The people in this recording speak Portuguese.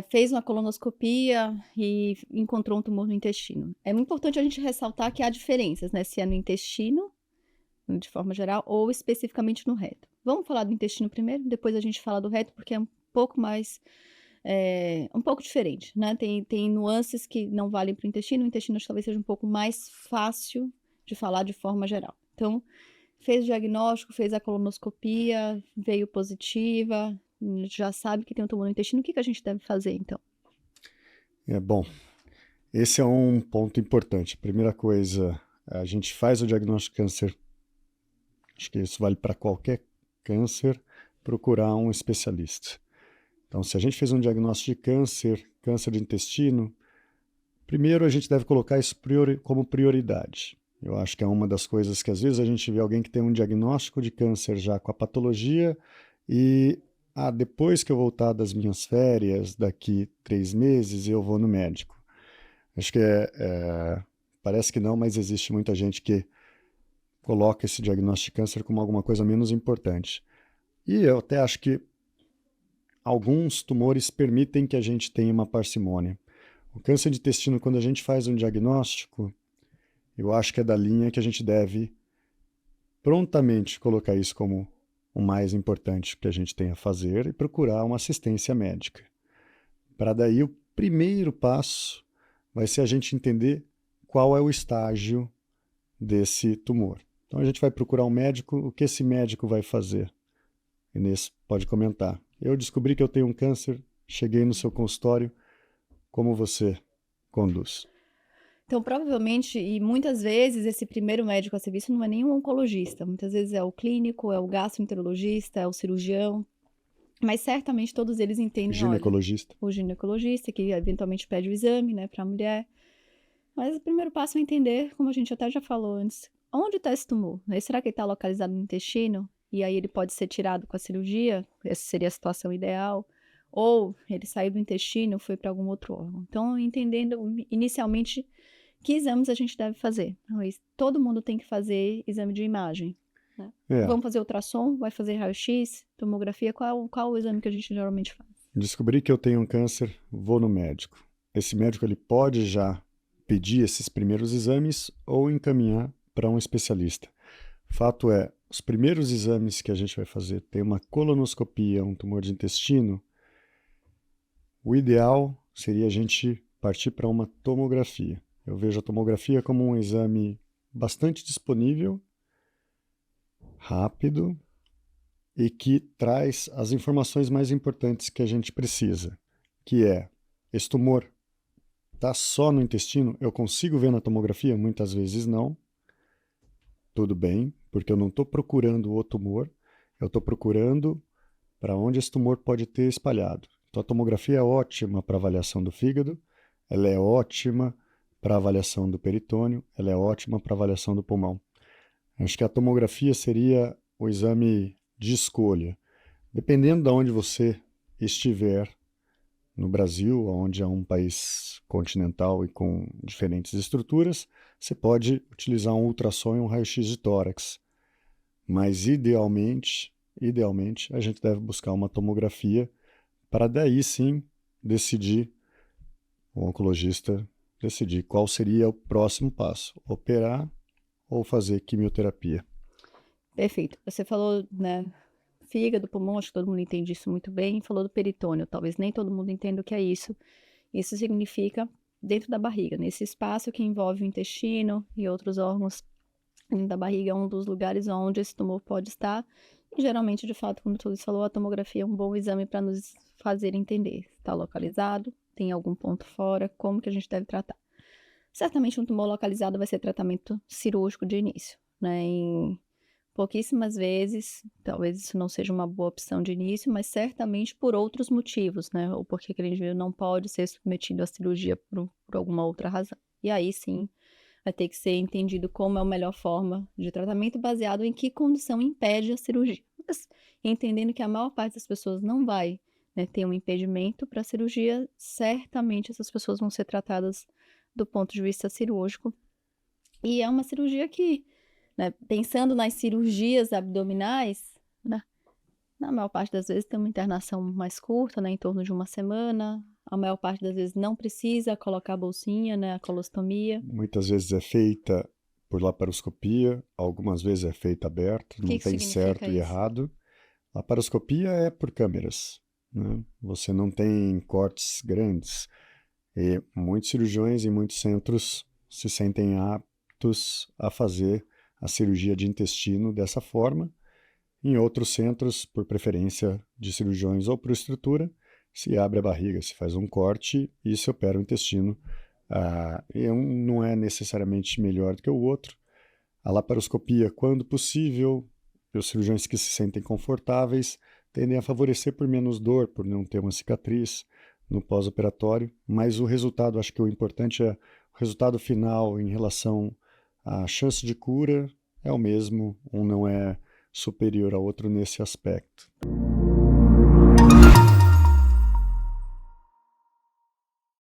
fez uma colonoscopia e encontrou um tumor no intestino. É muito importante a gente ressaltar que há diferenças, né, se é no intestino, de forma geral, ou especificamente no reto. Vamos falar do intestino primeiro, depois a gente fala do reto, porque é um pouco mais, um pouco diferente, né, tem nuances que não valem para o intestino acho que talvez seja um pouco mais fácil de falar de forma geral. Então, fez o diagnóstico, fez a colonoscopia, veio positiva, já sabe que tem um tumor no intestino, o que que a gente deve fazer então? Bom, esse é um ponto importante. Primeira coisa, a gente faz o diagnóstico de câncer, acho que isso vale para qualquer câncer, procurar um especialista. Então, se a gente fez um diagnóstico de câncer, câncer de intestino, primeiro a gente deve colocar isso como prioridade. Eu acho que é uma das coisas que às vezes a gente vê alguém que tem um diagnóstico de câncer já com a patologia e, depois que eu voltar das minhas férias, daqui 3 meses, eu vou no médico. Acho que parece que não, mas existe muita gente que coloca esse diagnóstico de câncer como alguma coisa menos importante. E eu até acho que alguns tumores permitem que a gente tenha uma parcimônia. O câncer de intestino, quando a gente faz um diagnóstico, eu acho que é da linha que a gente deve prontamente colocar isso como o mais importante que a gente tem a fazer e procurar uma assistência médica. Para daí o primeiro passo vai ser a gente entender qual é o estágio desse tumor. Então a gente vai procurar um médico, o que esse médico vai fazer? Inês pode comentar. Eu descobri que eu tenho um câncer, cheguei no seu consultório, como você conduz? Então, provavelmente e muitas vezes esse primeiro médico a ser visto não é nem um oncologista, muitas vezes é o clínico, é o gastroenterologista, é o cirurgião, mas certamente todos eles entendem, olha, Ginecologista. o ginecologista que eventualmente pede o exame, né, para a mulher, mas o primeiro passo é entender, como a gente até já falou antes, onde está esse tumor, né, será que ele está localizado no intestino? E aí ele pode ser tirado com a cirurgia, essa seria a situação ideal, ou ele saiu do intestino, foi para algum outro órgão. Então, entendendo inicialmente que exames a gente deve fazer? Mas todo mundo tem que fazer exame de imagem, né. É, Vamos fazer ultrassom, vai fazer raio-x, tomografia, qual o exame que a gente geralmente faz? descobri que eu tenho um câncer, vou no médico. Esse médico ele pode já pedir esses primeiros exames ou encaminhar para um especialista. Fato é, os primeiros exames que a gente vai fazer, tem uma colonoscopia, um tumor de intestino, o ideal seria a gente partir para uma tomografia. Eu vejo a tomografia como um exame bastante disponível, rápido e que traz as informações mais importantes que a gente precisa, que é, esse tumor está só no intestino? Eu consigo ver na tomografia? Muitas vezes não. Tudo bem, porque eu não estou procurando o tumor, eu estou procurando para onde esse tumor pode ter espalhado. Então a tomografia é ótima para avaliação do fígado, ela é ótima para avaliação do peritônio, ela é ótima para avaliação do pulmão. Acho que a tomografia seria o exame de escolha. Dependendo de onde você estiver no Brasil, onde é um país continental e com diferentes estruturas, você pode utilizar um ultrassom e um raio-x de tórax. Mas idealmente, a gente deve buscar uma tomografia para daí sim decidir, o oncologista decidir qual seria o próximo passo, operar ou fazer quimioterapia. Perfeito. Você falou, né, fígado, pulmão, acho que todo mundo entende isso muito bem, falou do peritônio, talvez nem todo mundo entenda o que é isso. Isso significa dentro da barriga, nesse espaço que envolve o intestino e outros órgãos dentro da barriga, é um dos lugares onde esse tumor pode estar. E geralmente, de fato, como tu falou, a tomografia é um bom exame para nos fazer entender se está localizado, tem algum ponto fora, como que a gente deve tratar. Certamente um tumor localizado vai ser tratamento cirúrgico de início, né, em pouquíssimas vezes, talvez isso não seja uma boa opção de início, mas certamente por outros motivos, né, ou porque aquele indivíduo não pode ser submetido à cirurgia por alguma outra razão. E aí sim, vai ter que ser entendido como é a melhor forma de tratamento baseado em que condição impede a cirurgia. Mas entendendo que a maior parte das pessoas não vai, né, ter um impedimento para a cirurgia, certamente essas pessoas vão ser tratadas do ponto de vista cirúrgico. E é uma cirurgia que, né, pensando nas cirurgias abdominais, né, na maior parte das vezes tem uma internação mais curta, né, em torno de uma semana, a maior parte das vezes não precisa colocar a bolsinha, né, a colostomia. Muitas vezes é feita por laparoscopia, algumas vezes é feita aberta, O não que tem significa certo e isso? errado. Laparoscopia é por câmeras, né? Você não tem cortes grandes. E muitos cirurgiões em muitos centros se sentem aptos a fazer a cirurgia de intestino dessa forma. Em outros centros, por preferência de cirurgiões ou por estrutura, se abre a barriga, se faz um corte e se opera o intestino. E um não é necessariamente melhor do que o outro. A laparoscopia, quando possível, os cirurgiões que se sentem confortáveis tendem a favorecer por menos dor, por não ter uma cicatriz no pós-operatório, mas o resultado, acho que o importante é o resultado final em relação à chance de cura é o mesmo, um não é superior ao outro nesse aspecto.